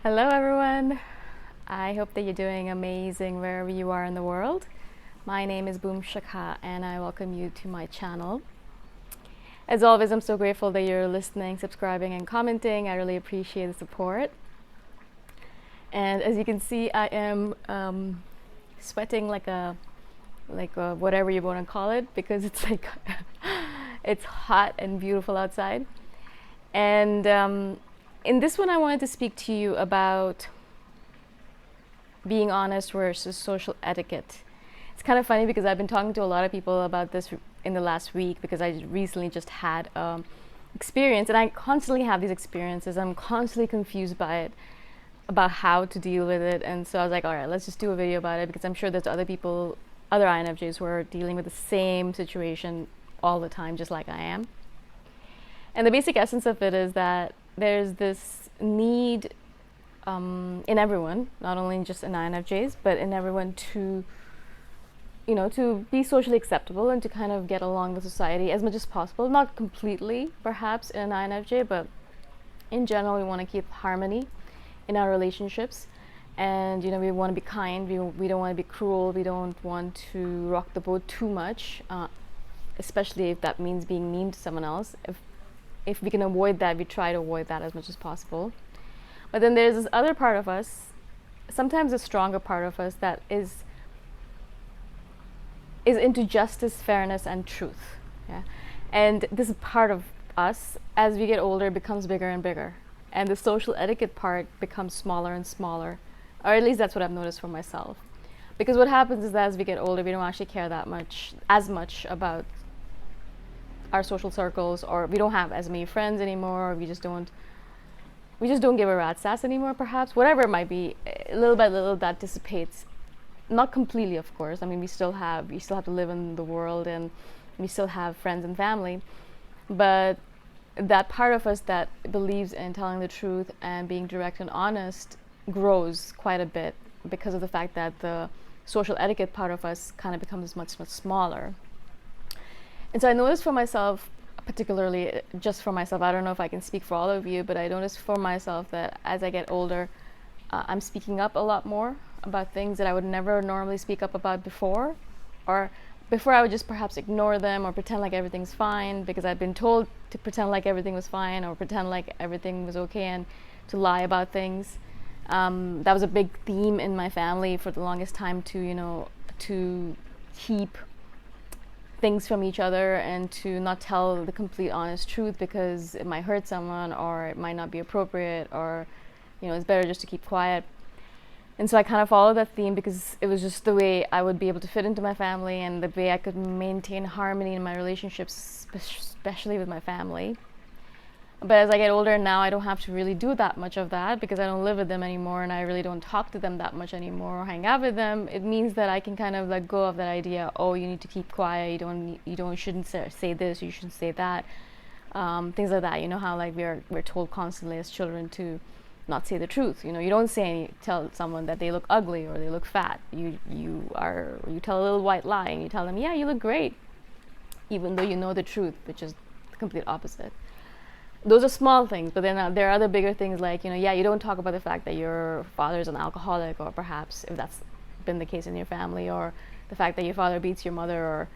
Hello, everyone. I hope that you're doing amazing wherever you are in the world. My name is Shikha, and I welcome you to my channel. As always, I'm so grateful that you're listening, subscribing, and commenting. I really appreciate the support. And as you can see, I am sweating like a whatever you want to call it, because it's like it's hot and beautiful outside. And in this one, I wanted to speak to you about being honest versus social etiquette. It's kind of funny because I've been talking to a lot of people about this in the last week, because I recently just had experience, and I constantly have these experiences. I'm constantly confused by it, about how to deal with it. And so I was like, all right, let's just do a video about it, because I'm sure there's other people, other INFJs, who are dealing with the same situation all the time, just like I am. And the basic essence of it is that there's this need in everyone, not only just in INFJs, but in everyone to, to be socially acceptable and to kind of get along with society as much as possible. Not completely, perhaps, in an INFJ, but in general, we want to keep harmony in our relationships. And, we want to be kind. We don't want to be cruel. We don't want to rock the boat too much, especially if that means being mean to someone else. If we can avoid that, we try to avoid that as much as possible. But then there's this other part of us, sometimes a stronger part of us, that is into justice, fairness, and truth. Yeah? And this part of us, as we get older, becomes bigger and bigger. And the social etiquette part becomes smaller and smaller. Or at least that's what I've noticed for myself. Because what happens is that as we get older, we don't actually care as much about our social circles, or we don't have as many friends anymore, or we just don't give a rat's ass anymore, perhaps. Whatever it might be, little by little that dissipates. Not completely, of course. I mean, we still have to live in the world, and we still have friends and family. But that part of us that believes in telling the truth and being direct and honest grows quite a bit, because of the fact that the social etiquette part of us kind of becomes much, much smaller. And so I noticed for myself, particularly just for myself, I don't know if I can speak for all of you, but I noticed for myself that as I get older, I'm speaking up a lot more about things that I would never normally speak up about before. Or before, I would just perhaps ignore them or pretend like everything's fine, because I'd been told to pretend like everything was fine, or pretend like everything was okay, and to lie about things. That was a big theme in my family for the longest time, to keep things from each other and to not tell the complete honest truth, because it might hurt someone, or it might not be appropriate, or it's better just to keep quiet. And so I kind of followed that theme, because it was just the way I would be able to fit into my family, and the way I could maintain harmony in my relationships, especially with my family. But as I get older now, I don't have to really do that much of that, because I don't live with them anymore, and I really don't talk to them that much anymore or hang out with them. It means that I can kind of let go of that idea, oh, you need to keep quiet, you shouldn't say this, you shouldn't say that, things like that. You know how like we're told constantly as children to not say the truth. You don't tell someone that they look ugly or they look fat. You tell a little white lie, and you tell them, yeah, you look great, even though you know the truth, which is the complete opposite. Those are small things, but then there are other bigger things, like, you don't talk about the fact that your father is an alcoholic, or perhaps if that's been the case in your family, or the fact that your father beats your mother,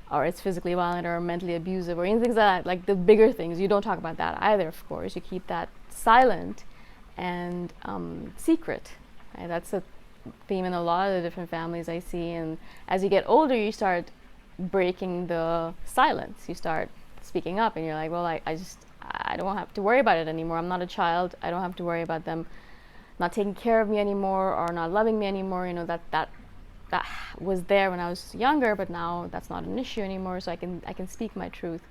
or is physically violent or mentally abusive, or anything like that. Like the bigger things, you don't talk about that either, of course. You keep that silent and secret. Right? That's a theme in a lot of the different families I see. And as you get older, you start breaking the silence. You start speaking up, and you're like, well, I don't have to worry about it anymore. I'm not a child. I don't have to worry about them not taking care of me anymore, or not loving me anymore. That was there when I was younger, but now that's not an issue anymore. So I can speak my truth.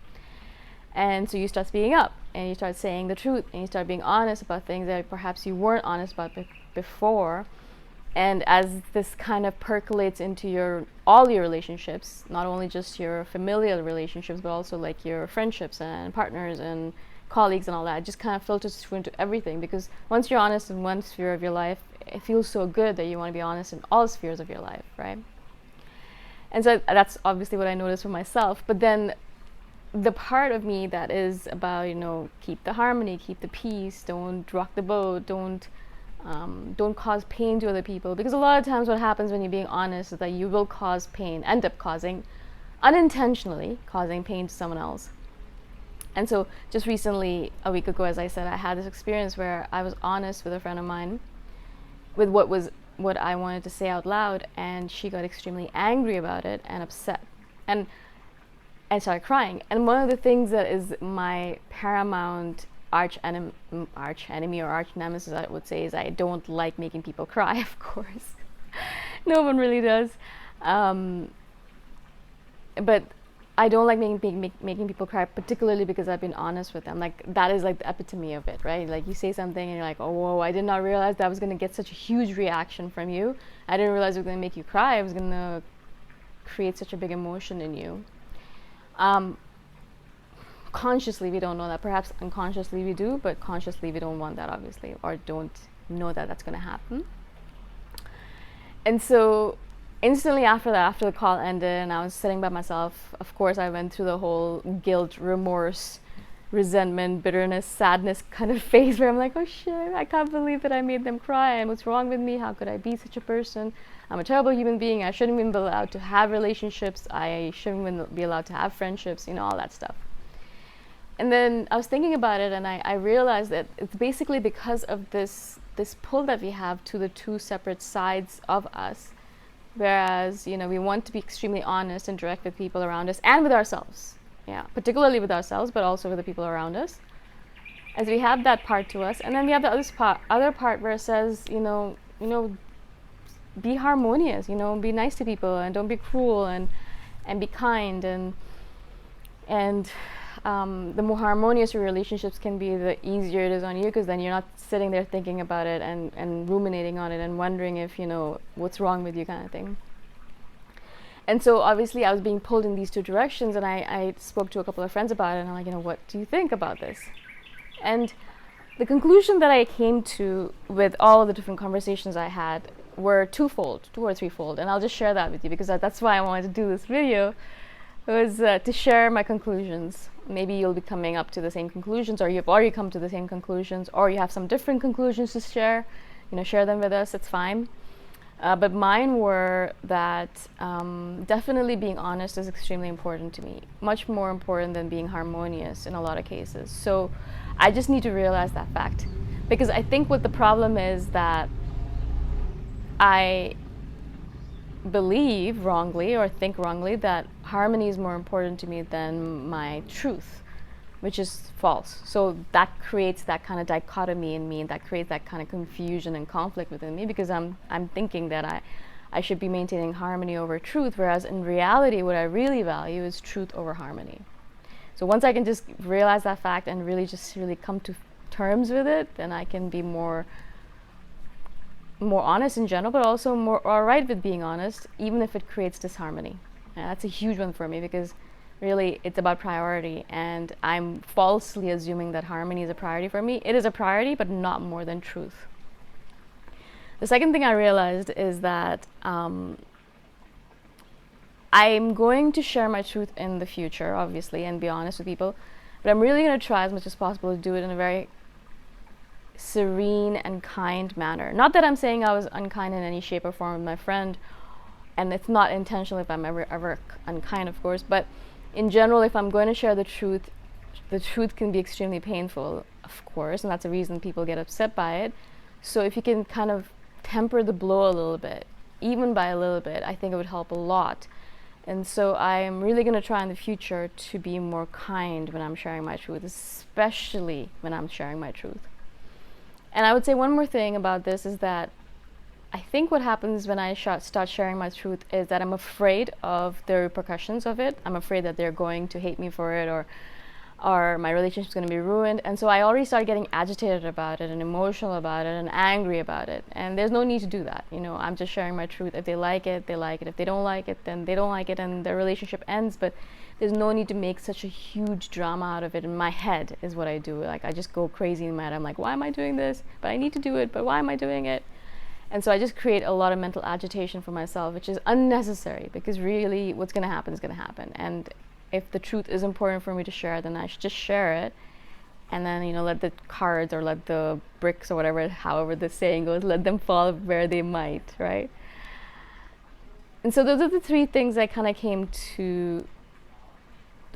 And so you start speaking up, and you start saying the truth, and you start being honest about things that perhaps you weren't honest about before. And as this kind of percolates into all your relationships, not only just your familial relationships, but also like your friendships and partners and colleagues and all that, it just kind of filters through into everything. Because once you're honest in one sphere of your life, it feels so good that you want to be honest in all spheres of your life, right? And so that's obviously what I noticed for myself. But then the part of me that is about, keep the harmony, keep the peace, don't rock the boat, don't Don't cause pain to other people, because a lot of times what happens when you're being honest is that you will cause pain, end up causing, unintentionally causing pain to someone else. And so just recently, a week ago, as I said, I had this experience where I was honest with a friend of mine with what I wanted to say out loud, and she got extremely angry about it and upset, and started crying. And one of the things that is my paramount arch enemy or arch nemesis, I would say, is I don't like making people cry. Of course, no one really does, but I don't like making people cry, particularly because I've been honest with them. Like, that is like the epitome of it, right? Like, you say something and you're like, oh, whoa, I did not realize that I was going to get such a huge reaction from you. I didn't realize it was going to make you cry. I was going to create such a big emotion in you. Consciously, we don't know that. Perhaps unconsciously we do, but consciously we don't want that, obviously, or don't know that that's going to happen. And so instantly after that, after the call ended and I was sitting by myself, of course I went through the whole guilt, remorse, resentment, bitterness, sadness kind of phase where I'm like, oh shit, I can't believe that I made them cry, and what's wrong with me? How could I be such a person? I'm a terrible human being. I shouldn't even be allowed to have relationships. I shouldn't even be allowed to have friendships, all that stuff. And then I was thinking about it, and I realized that it's basically because of this pull that we have to the two separate sides of us. Whereas, we want to be extremely honest and direct with people around us and with ourselves. Yeah, particularly with ourselves, but also with the people around us. As we have that part to us, and then we have the other part where it says, be harmonious, be nice to people, and don't be cruel, and be kind, and the more harmonious your relationships can be, the easier it is on you, because then you're not sitting there thinking about it and ruminating on it and wondering if, what's wrong with you, kind of thing. And so obviously I was being pulled in these two directions, and I spoke to a couple of friends about it, and I'm like, what do you think about this? And the conclusion that I came to with all of the different conversations I had were two or threefold, and I'll just share that with you, because that's why I wanted to do this video. It was to share my conclusions. Maybe you'll be coming up to the same conclusions, or you've already come to the same conclusions, or you have some different conclusions to share. Share them with us, it's fine. But mine were that definitely being honest is extremely important to me, much more important than being harmonious in a lot of cases. So I just need to realize that fact, because I think what the problem is that I believe wrongly or think wrongly that harmony is more important to me than my truth, which is false. So that creates that kind of dichotomy in me, and that creates that kind of confusion and conflict within me, because I'm thinking that I should be maintaining harmony over truth, whereas in reality what I really value is truth over harmony. So once I can just realize that fact and really come to terms with it, then I can be more honest in general, but also more alright with being honest, even if it creates disharmony. And that's a huge one for me, because really it's about priority, and I'm falsely assuming that harmony is a priority for me. It is a priority, but not more than truth. The second thing I realized is that I'm going to share my truth in the future, obviously, and be honest with people, but I'm really going to try as much as possible to do it in a very serene and kind manner. Not that I'm saying I was unkind in any shape or form with my friend, and it's not intentional if I'm ever unkind, of course, but in general, if I'm going to share the truth can be extremely painful, of course, and that's the reason people get upset by it. So if you can kind of temper the blow a little bit, even by a little bit, I think it would help a lot. And so I'm really going to try in the future to be more kind when I'm sharing my truth, especially when I'm sharing my truth. And I would say one more thing about this is that I think what happens when I start sharing my truth is that I'm afraid of the repercussions of it. I'm afraid that they're going to hate me for it, or my relationship's going to be ruined. And so I already start getting agitated about it and emotional about it and angry about it. And there's no need to do that. I'm just sharing my truth. If they like it, they like it. If they don't like it, then they don't like it, and the relationship ends. But there's no need to make such a huge drama out of it. In my head is what I do. Like, I just go crazy in my head. I'm like, why am I doing this? But I need to do it. But why am I doing it? And so I just create a lot of mental agitation for myself, which is unnecessary, because really what's going to happen is going to happen. And if the truth is important for me to share, then I should just share it and then let the cards or let the bricks or whatever, however the saying goes, let them fall where they might, right? And so those are the three things I kind of came to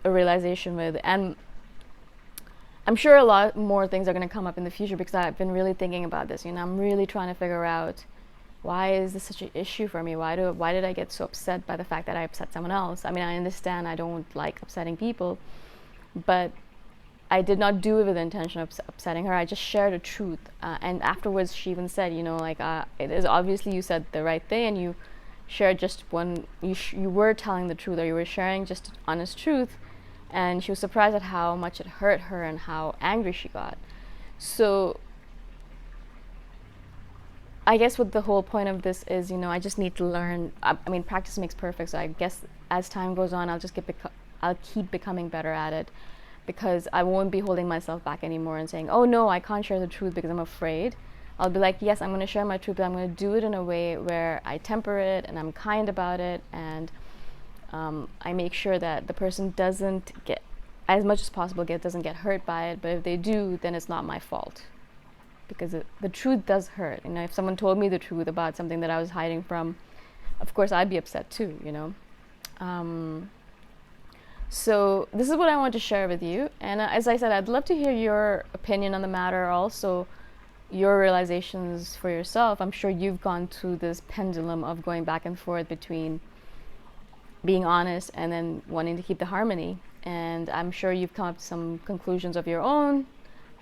a realization with, and I'm sure a lot more things are going to come up in the future because I've been really thinking about this. I'm really trying to figure out, why is this such an issue for me? Why did I get so upset by the fact that I upset someone else? I mean, I understand I don't like upsetting people, but I did not do it with the intention of upsetting her. I just shared a truth, and afterwards she even said, it is obviously you said the right thing, and you shared just one. You were telling the truth, or you were sharing just honest truth, and she was surprised at how much it hurt her and how angry she got. So I guess what the whole point of this is, I just need to learn. I mean, practice makes perfect. So I guess as time goes on, I'll keep becoming better at it, because I won't be holding myself back anymore and saying, oh no, I can't share the truth because I'm afraid. I'll be like, yes, I'm going to share my truth, but I'm going to do it in a way where I temper it and I'm kind about it, and I make sure that the person doesn't get, as much as possible, doesn't get hurt by it. But if they do, then it's not my fault, because the truth does hurt. If someone told me the truth about something that I was hiding from, of course I'd be upset too. So this is what I want to share with you, and as I said, I'd love to hear your opinion on the matter, also your realizations for yourself. I'm sure you've gone through this pendulum of going back and forth between being honest and then wanting to keep the harmony, and I'm sure you've come up to some conclusions of your own.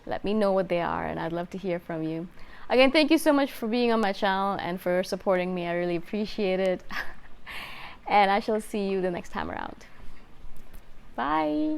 Let me know what they are, and I'd love to hear from you. Again, thank you so much for being on my channel and for supporting me. I really appreciate it. And I shall see you the next time around. Bye.